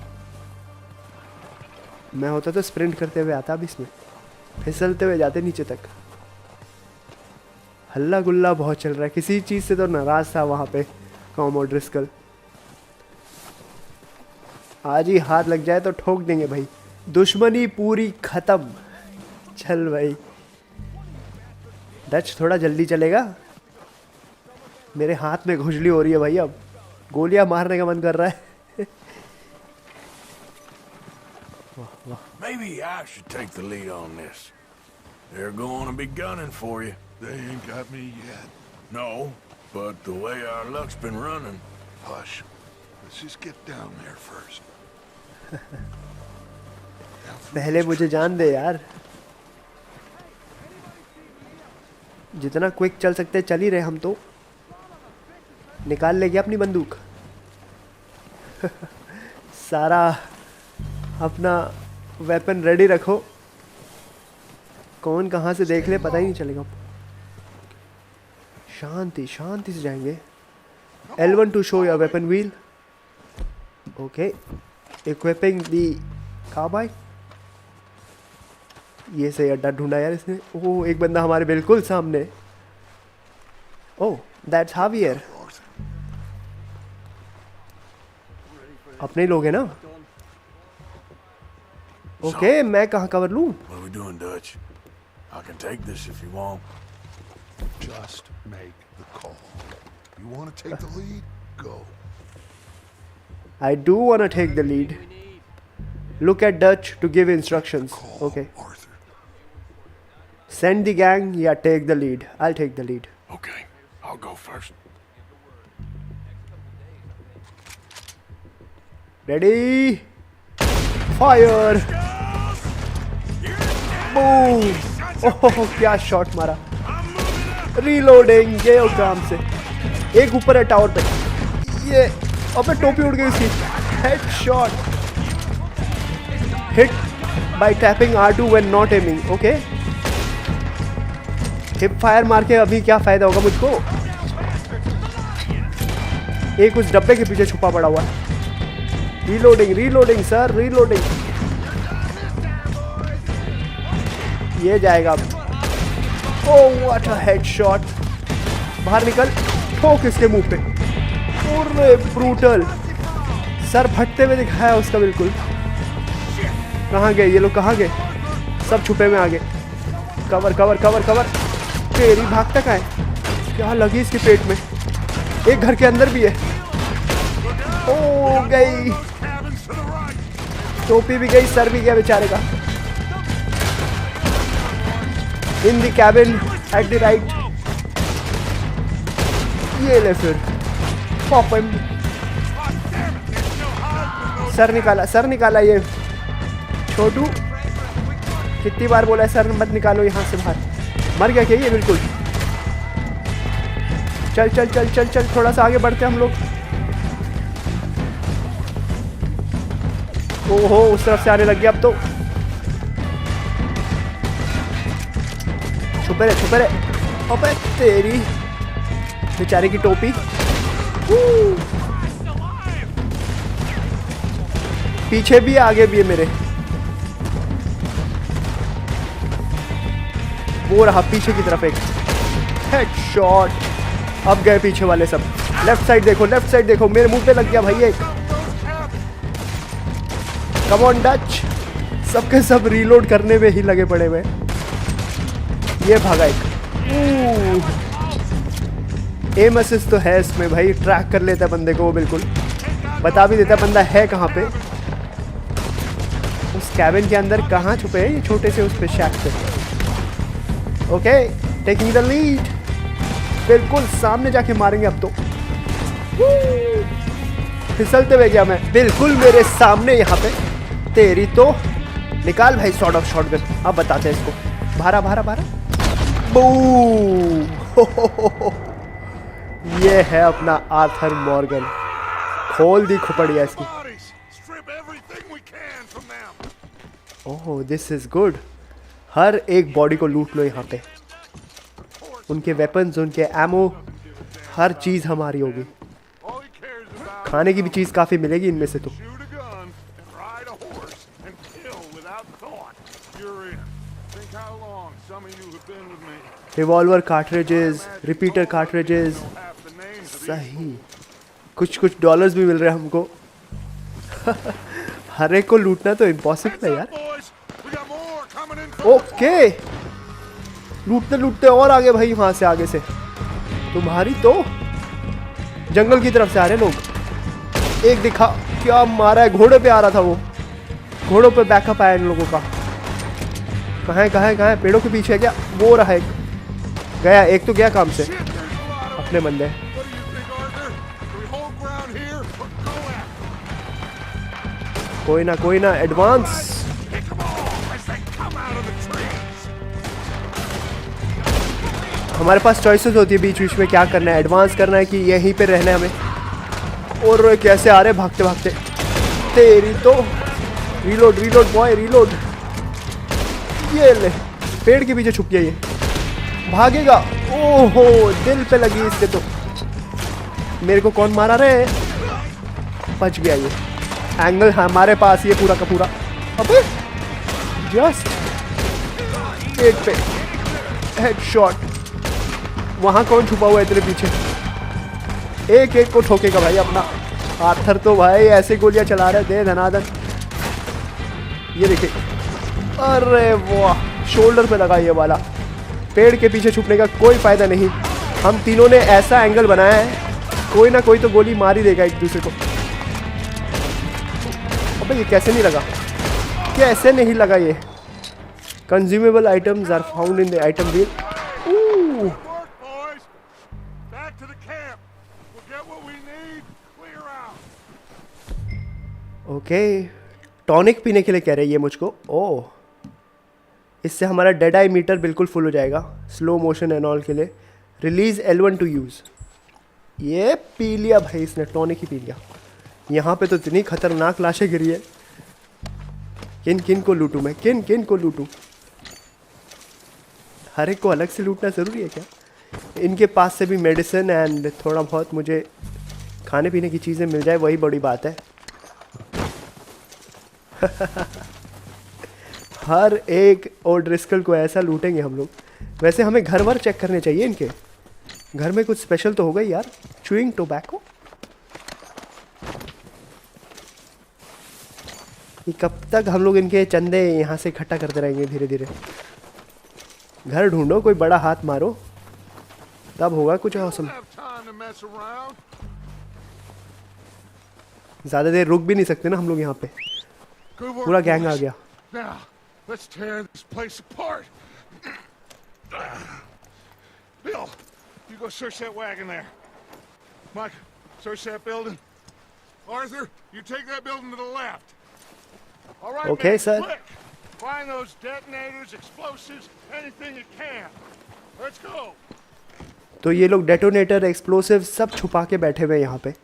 मैं होता तो स्प्रिंट करते हुए आता अब इसमें, फिसलते हुए जाते नीचे तक। हल्ला गुल्ला बहुत चल रहा है, किसी चीज से तो नाराज था वहां पे कॉमोड ड्रिस्कल। आज ही हाथ लग जाए तो ठोक देंगे भाई, दुश्मनी पूरी खत्म। चल भाई डच थोड़ा जल्दी चलेगा, मेरे हाथ में खुजली हो रही है भाई, अब गोलियां मारने का मन कर रहा है। Maybe I should take the lead on this. They're going to be gunning for you. They ain't got me yet. No, but the way our luck's been running. Hush. Let's just get down there first. पहले मुझे जान दे यार, जितना quick चल सकते चल ही रहे हम तो। निकाल ले गया अपनी बंदूक। सारा अपना वेपन रेडी रखो, कौन कहाँ से देख ले पता ही नहीं चलेगा। शांति शांति से जाएंगे। L1 to show your weapon wheel. Okay, equipping the carbine. ये सही अड्डा ढूंढा यार इसने। ओह एक बंदा हमारे बिल्कुल सामने। ओह दैट्स हावियर, अपने ही लोग हैं ना। ओके मैं कहाँ कवर लूँ? What are we doing, Dutch? I can take this if you want. Just make the call. You want to take the lead? Go. I do want to take the lead. Look at Dutch to give instructions. Call Okay. Arthur. Send the gang. Yeah, take the lead. I'll take the lead. Okay, I'll go first. Ready? Fire! Boom! ओह क्या shot मारा। Reloading ये और काम से। एक ऊपर है tower पे, ये अबे टोपी उड़ गई उसकी। Headshot. Hit by tapping R2 when not aiming. Okay hip fire मार के अभी क्या फायदा होगा मुझको। एक उस डब्बे के पीछे छुपा पड़ा हुआ है। Reloading reloading sir reloading. ये जाएगा अब। Oh what a headshot. बाहर निकल, ठोक इसके मुंह पे। अरे ब्रूटल, सर फटते हुए दिखाया उसका बिल्कुल। कहाँ गए ये लोग, कहाँ गए? सब छुपे में आगे। Cover cover cover cover. तेरी भागता कहाँ है? क्या लगी इसके पेट में? एक घर के अंदर भी है। ओ गई, टोपी भी गई, सर भी गया बेचारे का। In the cabin at the right. ये ले फिर पॉप हिम। सर निकाला, सर निकाला। ये छोटू कितनी बार बोला है सर मत निकालो यहाँ से बाहर। मर गया क्या ये? बिल्कुल। चल चल चल चल चल, थोड़ा सा आगे बढ़ते हम लोग। ओहो उस तरफ से आने लग गया अब तो। छुपे रहे छुपे रहे। अबे तेरी बेचारे की टोपी। पीछे भी है आगे भी है मेरे। वो रहा पीछे की तरफ एक हेडशॉट। अब गए पीछे वाले सब। लेफ्ट साइड देखो, लेफ्ट साइड देखो, मेरे मुंह पे लग गया भाई एक। Come on Dutch. सबके सब रीलोड करने में ही लगे पड़े हुए। ये भागा एक। एम असिस्ट तो है इसमें भाई, ट्रैक कर लेता है बंदे को वो, बिल्कुल बता भी देता है बंदा है कहाँ पे। उस कैबिन के अंदर कहाँ छुपे हैं ये छोटे से उस पे शैक पे। Okay taking the lead. बिल्कुल सामने जाके मारेंगे अब तो। फिसलते हुए गया मैं, बिल्कुल मेरे सामने यहाँ पे। तेरी तो निकाल भाई सॉर्ट ऑफ शॉटगन। अब बताते हैं इसको। भारा भारा भारा। बूम। ये है अपना आर्थर मॉर्गन। खोल दी खुपड़िया इसकी। Oh this is good. हर एक बॉडी को लूट लो यहाँ पे। उनके वेपन्स, उनके एमो, हर चीज़ हमारी होगी। खाने की भी चीज़ काफ़ी मिलेगी इनमें से तो। रिवॉल्वर कार्ट्रिजेस, रिपीटर कार्ट्रिजेस, सही। कुछ कुछ डॉलर्स भी मिल रहे हैं हमको। हर एक को लूटना तो इम्पॉसिबल है यार। ओके, लूटते लूटते और आगे भाई, वहां से आगे से तुम्हारी तो जंगल की तरफ से आ रहे लोग। एक दिखा, क्या मारा है, घोड़े पे आ रहा था वो। घोड़ों पे बैकअप आया इन लोगों का। कहाँ है? पेड़ों के पीछे है क्या? वो रहा एक, गया एक तो गया काम से अपने बंदे। कोई ना एडवांस। हमारे पास चॉइसेस होती है बीच बीच में क्या करना है, एडवांस करना है कि यहीं पे रहना है हमें। और कैसे आ रहे भागते भागते, तेरी तो। Reload boy, reload. ये ले, पेड़ के पीछे छुप गया ये, भागेगा। ओहो, दिल पे लगी इसके तो। मेरे को कौन मारा रे? बच गया ये। एंगल हमारे पास ये पूरा का पूरा। अबे जस्ट पेट पे हेडशॉट। वहां कौन छुपा हुआ है तेरे पीछे? एक एक को ठोकेगा भाई अपना। आर्थर तो भाई ऐसे गोलियां चला रहे, दे धनाधन। ये देखिए, अरे वाह, शोल्डर पे लगा ये वाला। पेड़ के पीछे छुपने का कोई फायदा नहीं। हम तीनों ने ऐसा एंगल बनाया है, कोई ना कोई तो गोली मार ही देगा एक दूसरे को। अबे ये कैसे नहीं लगा? कैसे नहीं लगा ये? Consumable items are found in the item wheel. Okay, tonic पीने के लिए कह रही है मुझको। ओह, इससे हमारा डेड आई मीटर बिल्कुल फुल हो जाएगा, स्लो मोशन एंड ऑल के लिए। Release L1 to use. ये पी लिया भाई इसने, टॉनिक ही पी लिया। यहाँ पे तो इतनी खतरनाक लाशें गिरी है। किन को लूटूं मैं? किन को लूटूं? हर एक को अलग से लूटना ज़रूरी है क्या? इनके पास से भी मेडिसिन एंड थोड़ा बहुत मुझे खाने पीने की चीज़ें मिल जाए, वही बड़ी बात है। हर एक ओड्रिस्कल को ऐसा लूटेंगे हम लोग। वैसे हमें घर वर चेक करने चाहिए इनके। घर में कुछ स्पेशल तो होगा यार। Chewing tobacco. ये कब तक हम लोग इनके चंदे यहाँ से इकट्ठा करते रहेंगे? धीरे धीरे घर ढूंढो, कोई बड़ा हाथ मारो, तब होगा कुछ औसम। ज्यादा देर रुक भी नहीं सकते ना हम लोग यहाँ पे। पूरा गैंग आ गया। Let's tear this place apart. Bill, you go search that wagon there. Mike, search that building. Arthur, you take that building to the left. All right, okay, man, sir. quick. Find those detonators, explosives, anything you can. Let's go. तो ये लोग detonator, explosive सब छुपा के बैठे हुए हैं यहाँ पे।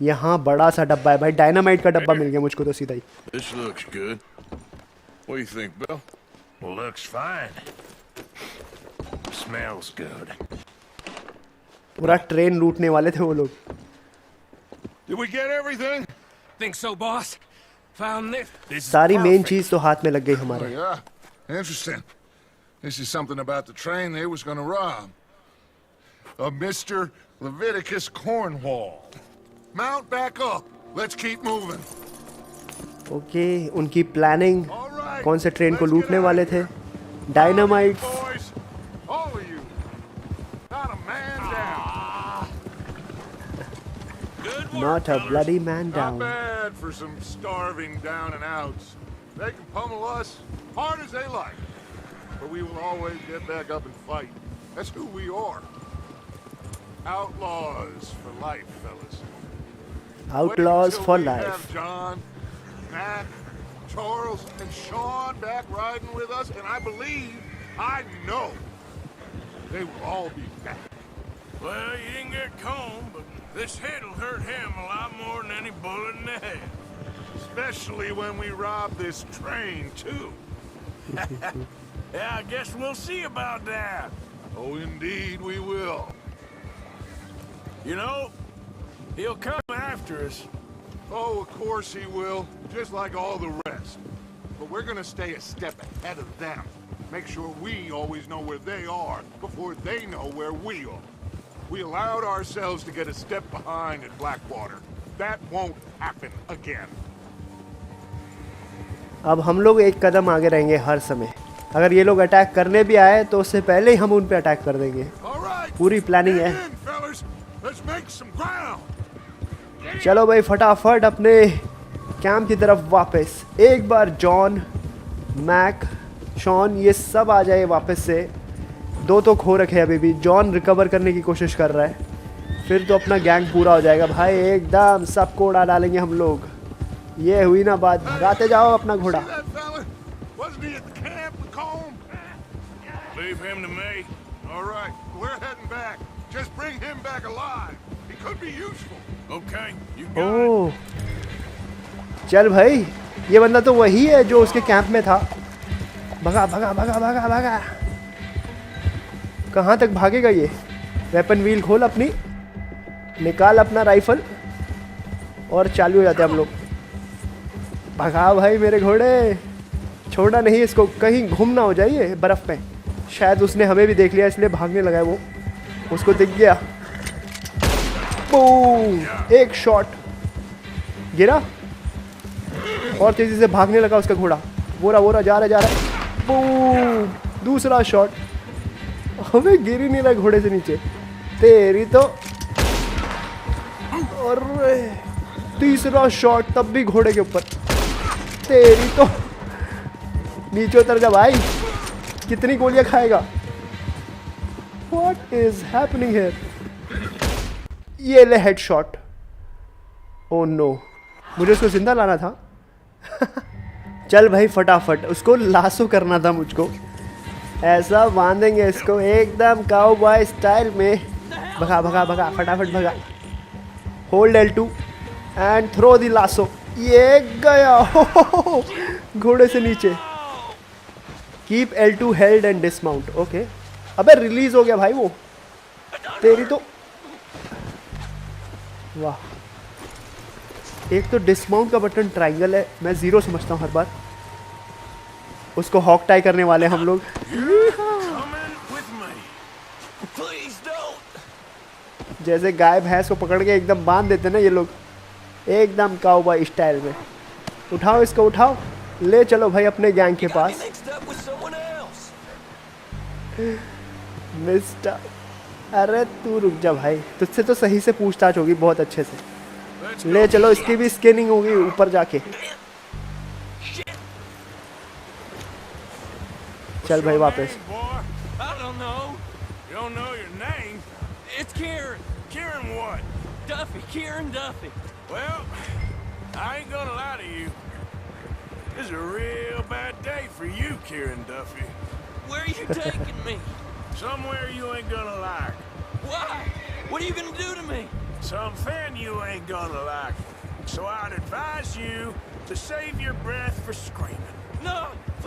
यहाँ बड़ा सा डब्बा है भाई, डायनामाइट का डब्बा मिल गया मुझको तो सीधा ही। This looks good. What do you think, Bill? Well, looks fine. Smells good. पूरा ट्रेन लूटने वाले थे वो लोग। Did we get everything? Think so, boss? Found this. This is सारी मेन perfect. चीज तो हाथ में लग गई Oh, हमारे। yeah. Interesting. This is something about the train they was gonna rob. A Mr. Leviticus Cornwall. Mount back up. Let's keep moving. Okay, उनकी planning All right. कौन से ट्रेन को Let's लूटने get वाले out थे? of here. Dynamite. Boys, all of you. Not a man down. Good work, Not a fellas. bloody man Not down. bad for some starving down and outs. They can pummel us hard as they like. But we will always get back up and fight. That's who we are. Outlaws for life, fellas. Outlaws Wait until for we life. have John, Mac, Charles, and Sean back riding with us, and I believe, I know, they will all be back. Well, you didn't get Combe, but this hit'll hurt him a lot more than any bullet in the head. Especially when we rob this train, too. Yeah, I guess we'll see about that. Oh, indeed we will. You know, he'll come after us. Oh, of course he will, just like all the rest. But we're gonna stay a step ahead of them. Make sure we always know where they are before they know where we are. We allowed ourselves to get a step behind at Blackwater. That won't happen again. अब हम लोग एक कदम आगे रहेंगे हर समय। अगर ये लोग अटैक करने भी आए तो उससे पहले ही हम उन पे अटैक कर देंगे। पूरी प्लानिंग है। चलो भाई फटाफट अपने कैंप की तरफ वापस। एक बार जॉन, मैक, शॉन ये सब आ जाए वापस से। दो तो खो रखे अभी भी। जॉन रिकवर करने की कोशिश कर रहा है। फिर तो अपना गैंग पूरा हो जाएगा भाई। एकदम सबको उड़ा डालेंगे हम लोग। ये हुई ना बात। भगाते जाओ अपना घोड़ा। Leave him to me. All right, we're heading back. Just bring him back alive. He could be useful. Okay, you got ओह, चल भाई ये बंदा तो वही है जो उसके कैंप में था। भगा भगा भगा भगा भगा। कहाँ तक भागेगा ये? वेपन व्हील खोल अपनी, निकाल अपना राइफल और चालू हो जाते हैं हम लोग। भगा भाई मेरे घोड़े, छोड़ना नहीं इसको। कहीं घूम ना हो जाइए बर्फ में। शायद उसने हमें भी देख लिया इसलिए भागने लगा है वो। उसको दिख गया। बूम, एक शॉट गिरा और तेजी से भागने लगा उसका घोड़ा। बोरा बोरा जा रहा है। बूम, दूसरा शॉट। हमें गिर ही नहीं रहा घोड़े से नीचे। तेरी तो। और तीसरा शॉट तब भी घोड़े के ऊपर। तेरी तो। नीचे उतर जा भाई। कितनी गोलियां खाएगा? What is happening here? ये ले हेडशॉट। ओह नो, मुझे उसको जिंदा लाना था। चल भाई फटाफट उसको लासो करना था मुझको। ऐसा बांधेंगे इसको एकदम काउबॉय स्टाइल में। भगा भगा भगा फटाफट भगा। Hold L2 and throw the lasso. ये गया घोड़े से नीचे। Keep L2 held and dismount. Okay, अबे रिलीज हो गया भाई वो। तेरी तो। वाह, एक तो डिसमाउंट का बटन ट्रायंगल है। मैं जीरो समझता हूँ हर बार। उसको हॉक टाई करने वाले हम लोग। जैसे गाय भैंस को पकड़ के एकदम बांध देते ना ये लोग, एकदम काउबॉय स्टाइल में। उठाओ इसको, उठाओ, ले चलो भाई अपने गैंग के पास। मिस्टर, अरे तू रुक जा भाई, तुझसे तो सही से पूछताछ होगी बहुत अच्छे से। ले चलो, इसकी भी स्कैनिंग होगी ऊपर जाके। चल भाई वापस। It's Kieran. Kieran what? Duffy, Kieran Duffy. Well, I ain't gonna lie to you. This is a real bad day for you, Kieran Duffy. Where are you taking me? Somewhere you ain't gonna like. Why? What are you gonna do to me? Something you ain't gonna like. So I'd advise you to save your breath for screaming. No,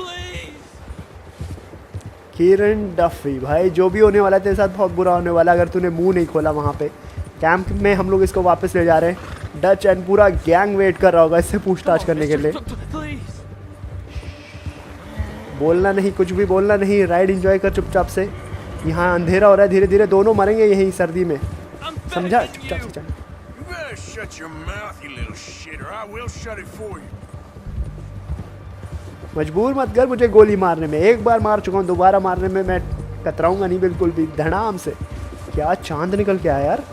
please. Kieron Duffy, भाई जो भी होने वाला है तेरे साथ बहुत बुरा होने वाला है अगर तूने मुंह नहीं खोला वहाँ पे। कैंप में हम लोग इसको वापस ले जा रहे हैं। डच एंड पूरा गैंग वेट कर रहा होगा इससे पूछताछ करने के लिए। बोलना नहीं, कुछ भी बोलना नहीं। राइड एंजॉय कर चुपचाप से। यहाँ अंधेरा हो रहा है, धीरे धीरे दोनों मरेंगे यहीं सर्दी में, समझा? चुपचाप से चल। मजबूर मत कर मुझे गोली मारने में। एक बार मार चुका हूँ, दोबारा मारने में मैं कतराऊंगा नहीं बिल्कुल भी। धड़ाम से। क्या चांद निकल के आया यार।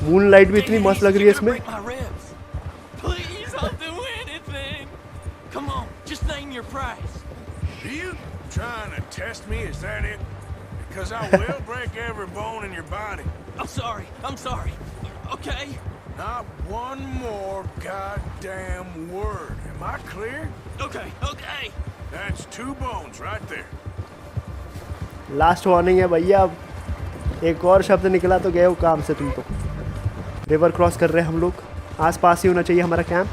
मून लाइट भी इतनी मस्त लग रही है इसमें। Not one more goddamn word. Am I clear? Okay, okay. That's 2 bones right there. Last warning है भैया। अब एक और शब्द निकला तो गए हो काम से तुम तो। रिवर क्रॉस कर रहे हैं हम लोग। आस पास ही होना चाहिए हमारा कैंप।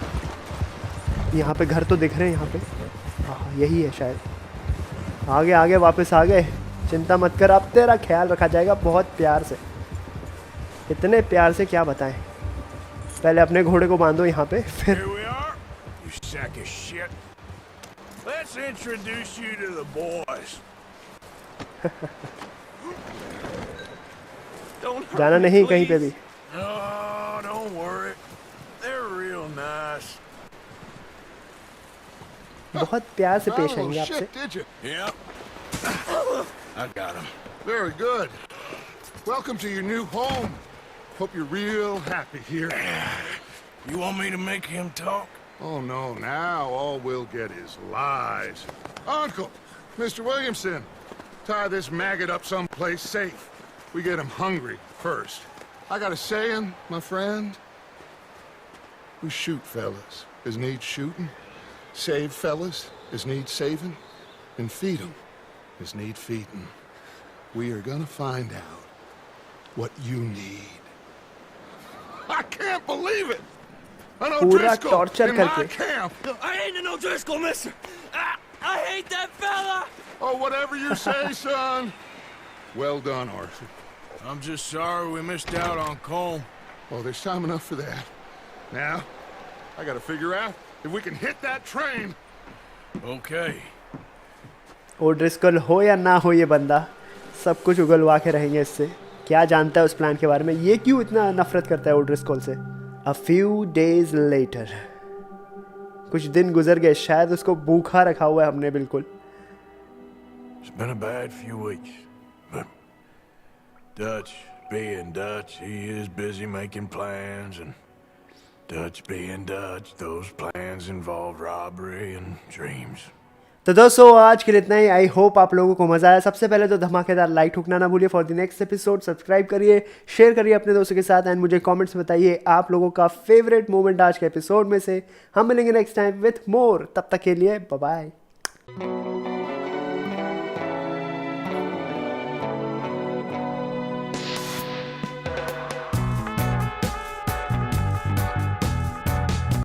यहाँ पे घर तो दिख रहे हैं यहाँ पे। हाँ यही है शायद। आगे आगे वापस आ गए, चिंता मत कर, अब तेरा ख्याल रखा जाएगा बहुत प्यार से, इतने प्यार से क्या बताएं। पहले अपने घोड़े को बांधो यहाँ पे, फिर Here we are, you sack of shit. Let's introduce you to the boys. जाना नहीं कहीं पे भी। Oh, don't worry. They're real nice. बहुत प्यार से पेश Oh, आएंगे आपसे। shit, did you? Yep. I got him. Very good. Welcome to your new home. Hope you're real happy here. You want me to make him talk? Oh, no, now all we'll get is lies. Uncle, Mr. Williamson, tie this maggot up someplace safe. We get him hungry first. I got a saying, my friend. We shoot fellas as need shooting, save fellas as need saving, and feed them as need feeding. We are gonna find out what you need. I can't believe it! An पूरा O'Driscoll torture in my करके। camp! I ain't an O'Driscoll, mister! I hate that fella! Oh, whatever you say, son. Well done, Arthur. I'm just sorry we missed out on Cole. Oh, there's time enough for that. Now, I gotta figure out if we can hit that train. Okay. ओड्रिस्कल हो या ना हो ये बंदा, सब कुछ उगलवा के रहेंगे इससे। क्या जानता है उस प्लान के बारे में, ये क्यों इतना नफरत करता है ओड्रिस्कल से। A few days later, कुछ दिन गुजर गए, शायद उसको भूखा रखा हुआ है हमने बिल्कुल। It's been a bad few weeks, but Dutch being Dutch, he is busy making plans, and Dutch being Dutch, those plans involve robbery and dreams. तो दोस्तों आज के लिए इतना ही। आई होप आप लोगों को मजा आया। सबसे पहले तो धमाकेदार लाइक ठोकना ना भूलिए। For the next episode subscribe करिए, शेयर करिए अपने दोस्तों के साथ, एंड मुझे कमेंट्स में बताइए आप लोगों का फेवरेट मोमेंट आज के एपिसोड में से। हम मिलेंगे नेक्स्ट टाइम विथ मोर, तब तक के लिए बाय बाय।